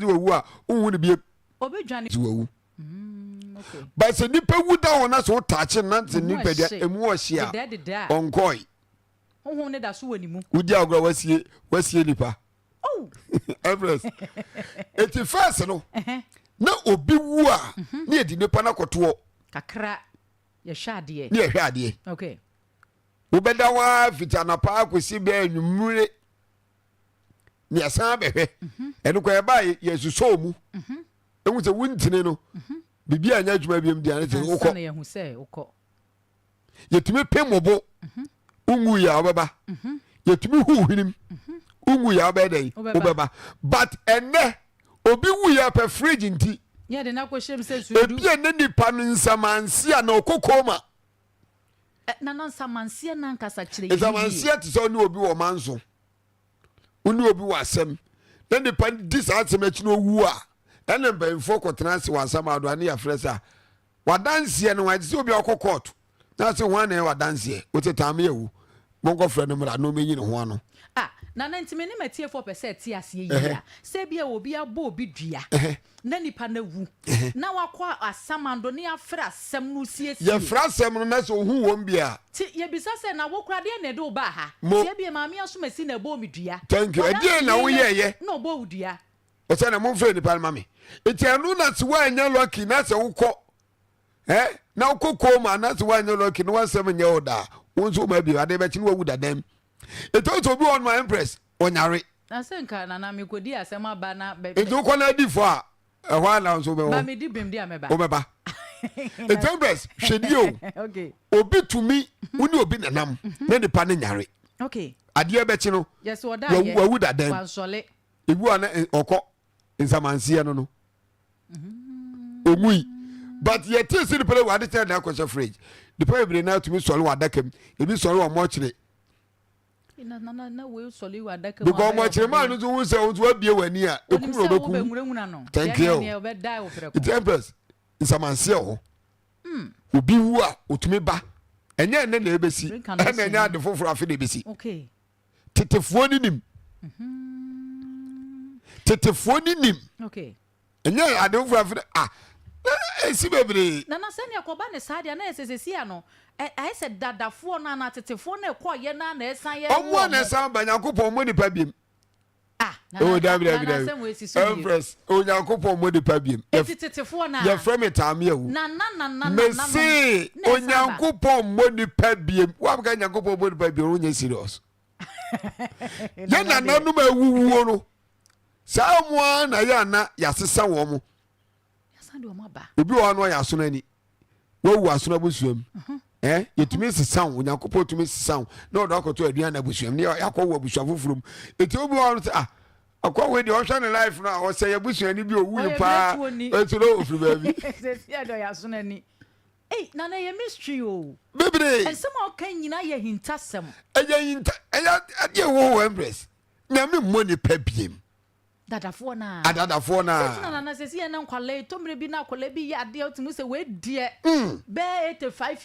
wu a unhu ne bie obedwane wu okay but se nipa wu da wona so touch na se nipa dia emu o hia onkoi unhu ne da so wanimu udi agro wasie nipa oh Everest eti first no na obi wu a na edi nipa na koto kakra ye hwade na ye hwade okay ubeda wa fitana pa akosi be anwumure ni asan behwe eno kwa ba ye suso mu ehun se wuntine no bibia anya adwuma biem dia ne te ukọ na ye hu se ukọ yetumi pemobo ungu ya obeba yetumi hu hwinim ungu ya obeda obeba but enne obi wu ya pe fridge nti ye de na kwhyem se sudu ebi enne nipa no nsamansia na okokoma na nsamansia na nkasa kire nsamansia te so ni obi wo manso uni obi wasem na nipa di sa atsem achi no wu a ene mbanfo kotena se wasam ado ne ya fresa wadanse no wa se obi akokot na se ho na wadanse wote Taameawu monko frɛ no mra no menyi ne ho ano na ntime ne matie 4% ti ase yi ya se bia obi abo obi dua na nipa na wu na wakwa asamando ne afra asem no siesie ye fra asem no na so hu won bia ti ye bisa se na wokura de na de oba ha se bia maami aso masi na bo mi dua thank you ade na wo ye na obo wu dua o se na mo frɛ nipa mami eti anu na se wa anya lucky na se wukɔ na ukoko ma na se wa anya lucky no wasem nya oda won so ma bi ade be chi no wu dadam eto to bi on my impress onyare asenka na me kodi asem aba na be eto ko na di fo a ehwa na so be wo ba me di bem di ameba o meba eto impress hwedi o okay obi tumi uni obi nanam na nipa ne nyare okay ade be chi no yes oda ye wa wu dadam wa sole ebu ana okɔ nsamansie no no omui but ye tis the pele wa de tell na kwese fridge the pele na tumi sole wa dakam ebi sole wa mo kire na we sole wa dakam because mo kire ma no so wu se wu abie wani a ekuro beku thank you it empress nsamansie ho obi wu a otumi ba enye ne na ebesi na nya de foforo afi na ebesi okay tetefo ni nim tetefo ni nim okay enye ade foforo afi esi bebre na sene akoba ne sadia na esesesi ano I said dadafo na tetefo na ekọ ye na esan ye omo na esan ba Nyankopon mo nipa biem na David Empress o Nyankopon mo nipa biem tetefo na ye frame Taameawu na Messi o Nyankopon mo nipa biem wa ga Nyankopon mo nipa biem o nya serious ye na nanu ma wuwo no sa mo na ya na ya sesa wo mo obi wa no ya so nani wo wu aso na busuam yetumi sesan Onyankopon tumi sesan na odo akoto aduan na busuam ne yakọ busua fofurum eti obi wa no akọ we de o hwa ne life na o se ya busuani bi owu pa etu no ofuru ba bi se sia do ya so nani na na ye mystery o bebre ensem o kan nyina ye hintasem eya ade wo Empress na me mo ni pa biem dadafo na na se sia na nkwale tomre bi na akwale bi ya ade otimu se we die be 85 years